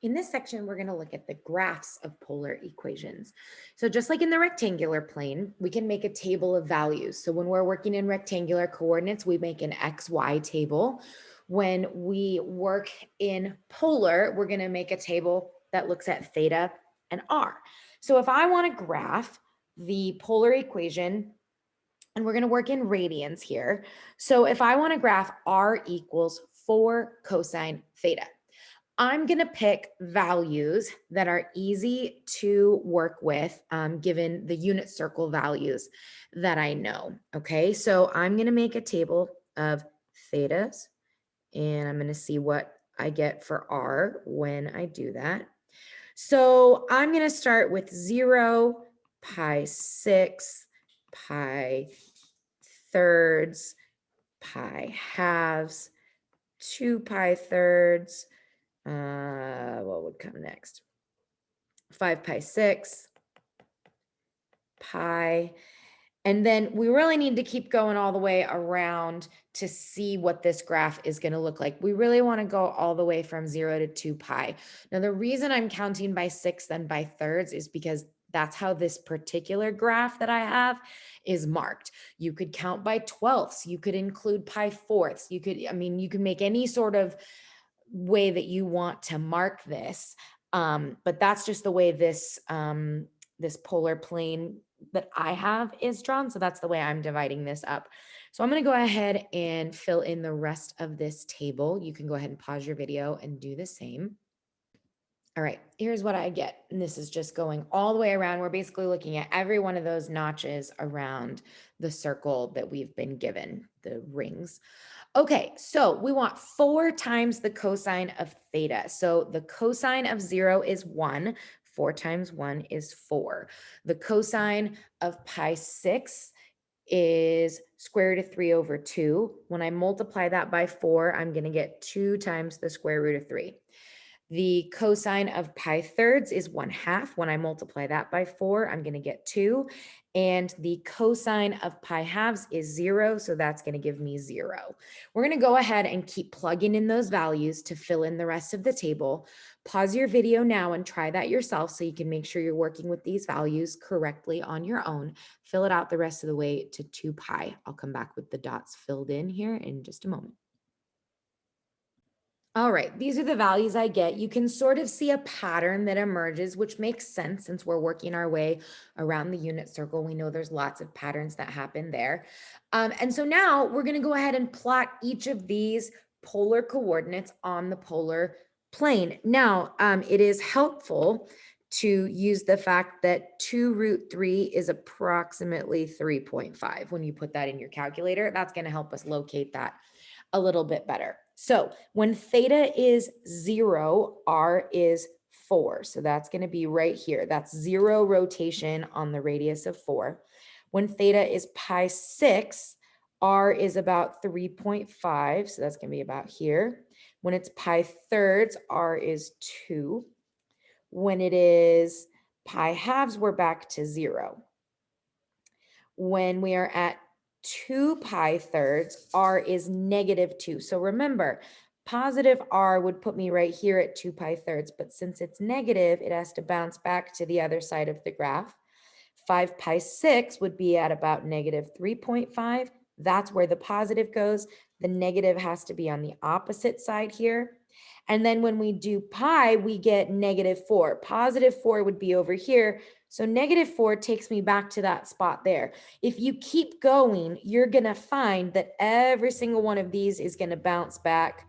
In this section, we're going to look at the graphs of polar equations. So just like in the rectangular plane, we can make a table of values. So when we're working in rectangular coordinates, we make an XY table. When we work in polar, we're going to make a table that looks at theta and R. So if I want to graph the polar equation, and we're going to work in radians here. So if I want to graph R equals 4 cosine theta, I'm going to pick values that are easy to work with, given the unit circle values that I know. Okay, so I'm going to make a table of thetas, and I'm going to see what I get for R when I do that. So I'm going to start with 0, pi 6, pi thirds, pi halves, 2 pi thirds. What would come next? 5 pi 6, pi. And then we really need to keep going all the way around to see what this graph is going to look like. We really want to go all the way from 0 to 2 pi. Now, the reason I'm counting by 6 then by thirds is because that's how this particular graph that I have is marked. You could count by twelfths. You could include pi fourths. You could make any sort of way that you want to mark this. But that's just the way this polar plane that I have is drawn. So that's the way I'm dividing this up. So I'm going to go ahead and fill in the rest of this table. You can go ahead and pause your video and do the same. All right, here's what I get. And this is just going all the way around. We're basically looking at every one of those notches around the circle that we've been given, the rings. Okay, so we want 4 times the cosine of theta. So the cosine of 0 is 1. 4 times 1 is 4. The cosine of pi 6 is square root of 3 over 2. When I multiply that by 4, I'm going to get 2 times the square root of 3. The cosine of pi thirds is 1/2. When I multiply that by 4, I'm going to get 2. And the cosine of pi halves is 0, so that's going to give me 0. We're going to go ahead and keep plugging in those values to fill in the rest of the table. Pause your video now and try that yourself so you can make sure you're working with these values correctly on your own. Fill it out the rest of the way to 2 pi. I'll come back with the dots filled in here in just a moment. All right, these are the values I get. You can sort of see a pattern that emerges, which makes sense since we're working our way around the unit circle. We know there's lots of patterns that happen there. And so now we're going to go ahead and plot each of these polar coordinates on the polar plane. Now, it is helpful to use the fact that 2 root 3 is approximately 3.5. When you put that in your calculator, that's going to help us locate that a little bit better. So when theta is 0, R is 4. So that's going to be right here. That's 0 rotation on the radius of 4. When theta is pi 6, R is about 3.5. So that's going to be about here. When it's pi thirds, R is 2. When it is pi halves, we're back to 0. When we are at 2 pi thirds, R is -2. So remember, positive R would put me right here at 2 pi thirds, but since it's negative, it has to bounce back to the other side of the graph. 5 pi 6 would be at about -3.5. That's where the positive goes. The negative has to be on the opposite side here. And then when we do pi, we get -4. +4 would be over here. So -4 takes me back to that spot there. If you keep going, you're going to find that every single one of these is going to bounce back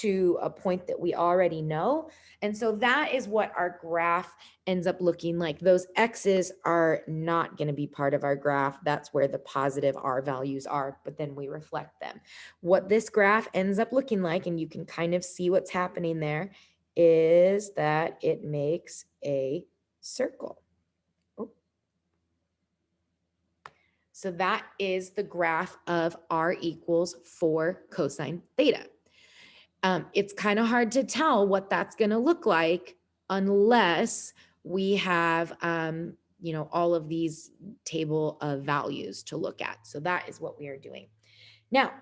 to a point that we already know. And so that is what our graph ends up looking like. Those X's are not going to be part of our graph. That's where the positive R values are, but then we reflect them. What this graph ends up looking like, and you can kind of see what's happening there, is that it makes a circle. So that is the graph of R equals 4 cosine theta. It's kind of hard to tell what that's going to look like unless we have, all of these table of values to look at. So that is what we are doing. Now,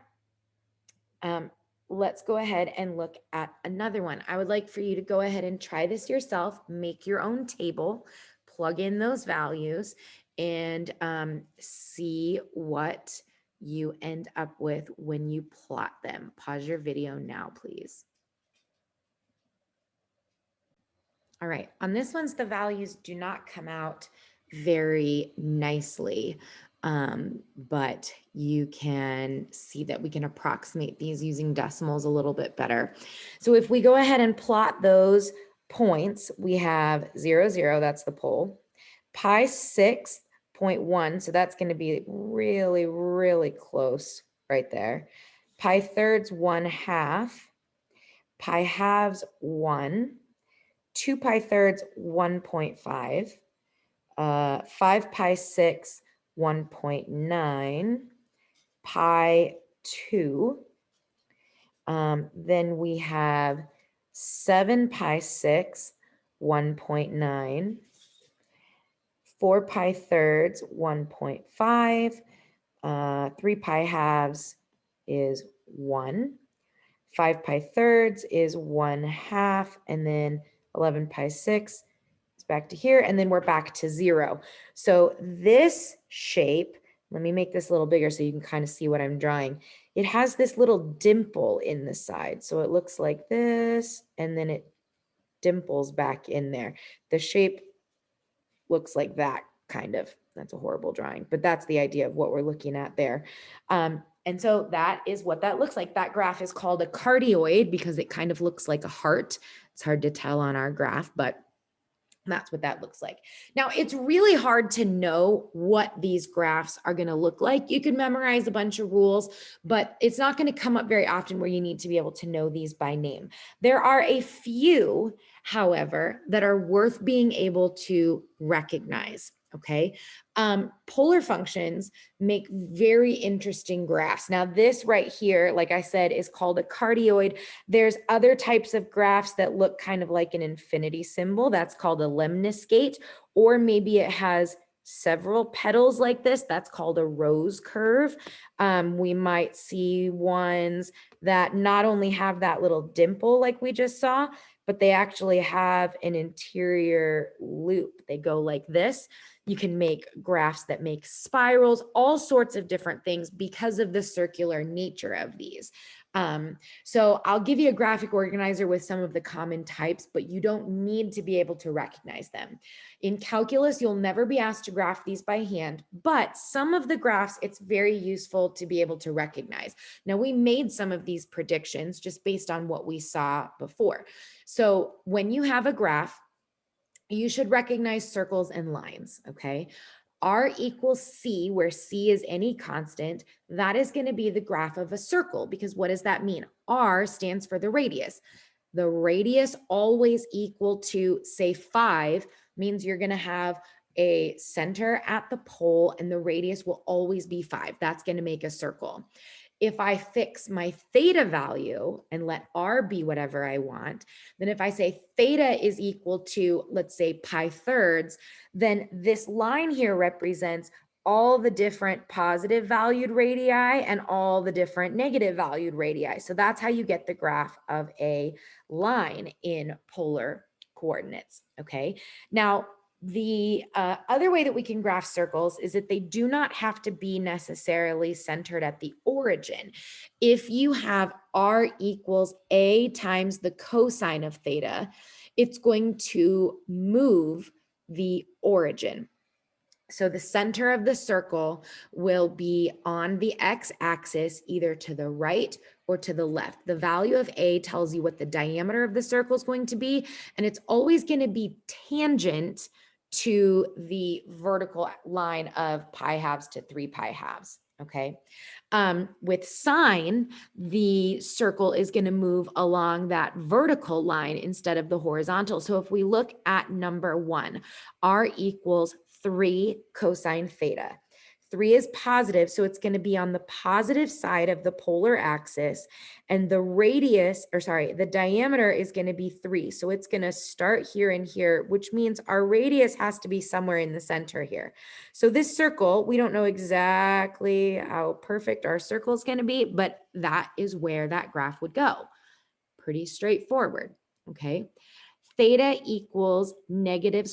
let's go ahead and look at another one. I would like for you to go ahead and try this yourself, make your own table, plug in those values, and see what you end up with when you plot them. Pause your video now, please. All right, on this one's the values do not come out very nicely, but you can see that we can approximate these using decimals a little bit better. So if we go ahead and plot those points, we have 0, 0, that's the pole, pi 6.1, so that's going to be really, really close right there. Pi thirds 1/2, pi halves 1, 2 pi thirds 1.5, 5 pi 6 1.9, pi 2. Then we have 7 pi 6 1.9, 4 pi thirds 1.5, 3 pi halves is 1, 5 pi thirds is 1/2, and then 11 pi 6 is back to here, and then we're back to 0. So this shape, let me make this a little bigger so you can kind of see what I'm drawing. It has this little dimple in the side. So it looks like this, and then it dimples back in there. The shape looks like that, kind of. That's a horrible drawing, but that's the idea of what we're looking at there. And so that is what that looks like. That graph is called a cardioid because it kind of looks like a heart. It's hard to tell on our graph, but that's what that looks like. Now, it's really hard to know what these graphs are going to look like. You can memorize a bunch of rules, but it's not going to come up very often where you need to be able to know these by name. There are a few, however, that are worth being able to recognize. Okay. Polar functions make very interesting graphs. Now, this right here, like I said, is called a cardioid. There's other types of graphs that look kind of like an infinity symbol. That's called a lemniscate, or maybe it has several petals like this. That's called a rose curve. We might see ones that not only have that little dimple like we just saw, but they actually have an interior loop. They go like this. You can make graphs that make spirals, all sorts of different things because of the circular nature of these. So I'll give you a graphic organizer with some of the common types, but you don't need to be able to recognize them. In calculus, you'll never be asked to graph these by hand, but some of the graphs, it's very useful to be able to recognize. Now, we made some of these predictions just based on what we saw before. So when you have a graph, you should recognize circles and lines, okay? R equals C, where C is any constant, that is going to be the graph of a circle, because what does that mean? R stands for the radius. The radius always equal to, say, 5 means you're going to have a center at the pole and the radius will always be 5. That's going to make a circle. If I fix my theta value and let R be whatever I want, then if I say theta is equal to, let's say, pi thirds, then this line here represents all the different positive valued radii and all the different negative valued radii. So that's how you get the graph of a line in polar coordinates, okay? Now, the other way that we can graph circles is that they do not have to be necessarily centered at the origin. If you have R equals A times the cosine of theta, it's going to move the origin. So the center of the circle will be on the x-axis, either to the right or to the left. The value of A tells you what the diameter of the circle is going to be, and it's always going to be tangent to the vertical line of pi halves to 3 pi halves, okay? With sine, the circle is going to move along that vertical line instead of the horizontal. So if we look at number 1, R equals 3 cosine theta. 3 is positive, so it's going to be on the positive side of the polar axis. And the radius, or sorry, the diameter is going to be 3. So it's going to start here and here, which means our radius has to be somewhere in the center here. So this circle, we don't know exactly how perfect our circle is going to be, but that is where that graph would go. Pretty straightforward, okay? Theta equals negative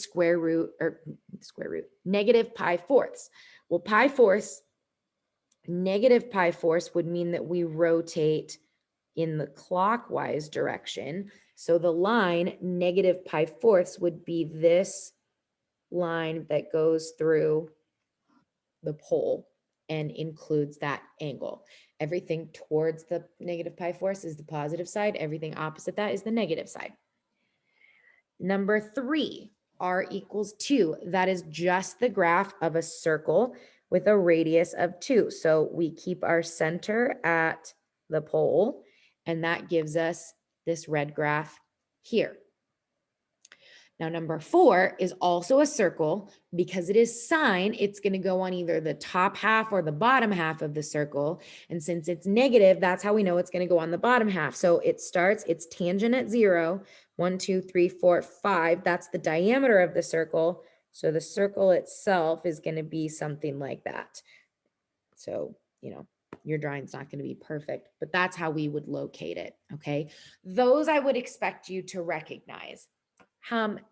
negative pi fourths. Well, pi fourths, negative pi fourths would mean that we rotate in the clockwise direction. So the line negative pi fourths would be this line that goes through the pole and includes that angle. Everything towards the negative pi fourths is the positive side. Everything opposite that is the negative side. Number 3, r equals 2. That is just the graph of a circle with a radius of 2. So we keep our center at the pole, and that gives us this red graph here. Now, number 4 is also a circle. Because it is sine, it's going to go on either the top half or the bottom half of the circle. And since it's negative, that's how we know it's going to go on the bottom half. So it starts, it's tangent at 0, 1, 2, 3, 4, 5. That's the diameter of the circle. So the circle itself is going to be something like that. So, your drawing's not going to be perfect, but that's how we would locate it. Okay. Those I would expect you to recognize.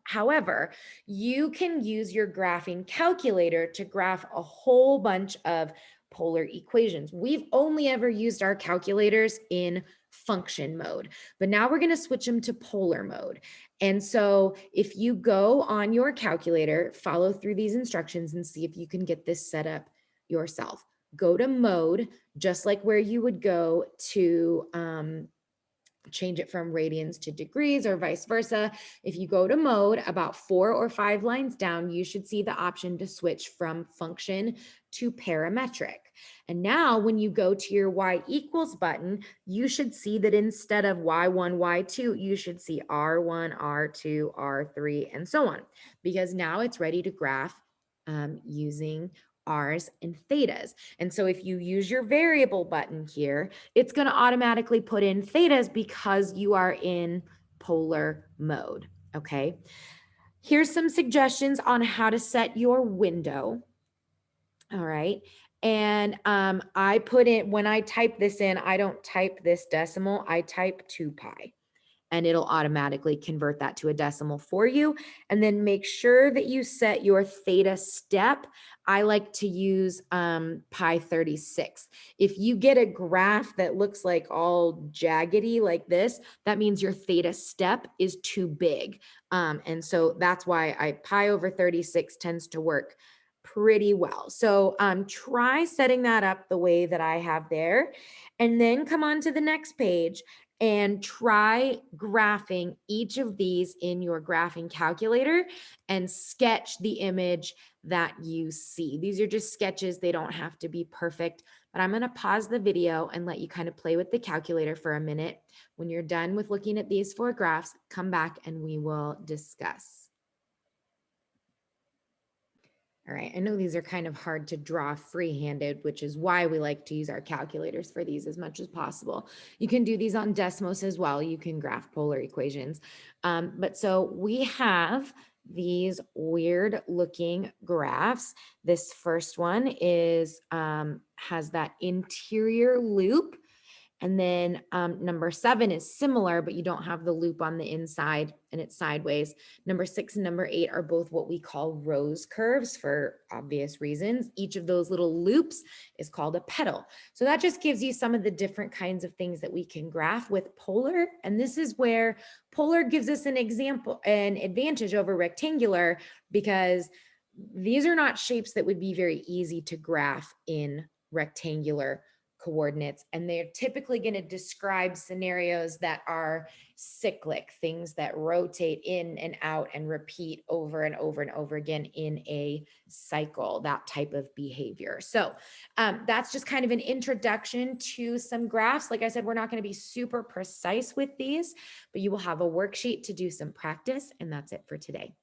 However, you can use your graphing calculator to graph a whole bunch of polar equations. We've only ever used our calculators in function mode, but now we're going to switch them to polar mode. And so if you go on your calculator, follow through these instructions and see if you can get this set up yourself. Go to mode, just like where you would go to change it from radians to degrees or vice versa. If you go to mode, about 4 or 5 lines down, you should see the option to switch from function to parametric. And now when you go to your y equals button, you should see that instead of y1, y2, you should see r1, r2, r3, and so on, because now it's ready to graph using r's and thetas. And so if you use your variable button here, it's going to automatically put in thetas because you are in polar mode. Okay. Here's some suggestions on how to set your window. All right. And I put in, when I type this in, I don't type this decimal, I type 2 pi. And it'll automatically convert that to a decimal for you. And then make sure that you set your theta step. I like to use pi 36. If you get a graph that looks like all jaggedy like this, that means your theta step is too big. And so that's why pi over 36 tends to work pretty well. So try setting that up the way that I have there, and then come on to the next page and try graphing each of these in your graphing calculator and sketch the image that you see. These are just sketches. They don't have to be perfect, but I'm going to pause the video and let you kind of play with the calculator for a minute. When you're done with looking at these 4 graphs, come back and we will discuss. All right, I know these are kind of hard to draw free-handed, which is why we like to use our calculators for these as much as possible. You can do these on Desmos as well. You can graph polar equations. But so we have these weird looking graphs. This first one is has that interior loop. And then number 7 is similar, but you don't have the loop on the inside and it's sideways. Number 6 and number 8 are both what we call rose curves for obvious reasons. Each of those little loops is called a petal. So that just gives you some of the different kinds of things that we can graph with polar. And this is where polar gives us an advantage over rectangular, because these are not shapes that would be very easy to graph in rectangular coordinates, and they're typically going to describe scenarios that are cyclic, things that rotate in and out and repeat over and over and over again in a cycle, that type of behavior. So that's just kind of an introduction to some graphs. Like I said, we're not going to be super precise with these, but you will have a worksheet to do some practice, and that's it for today.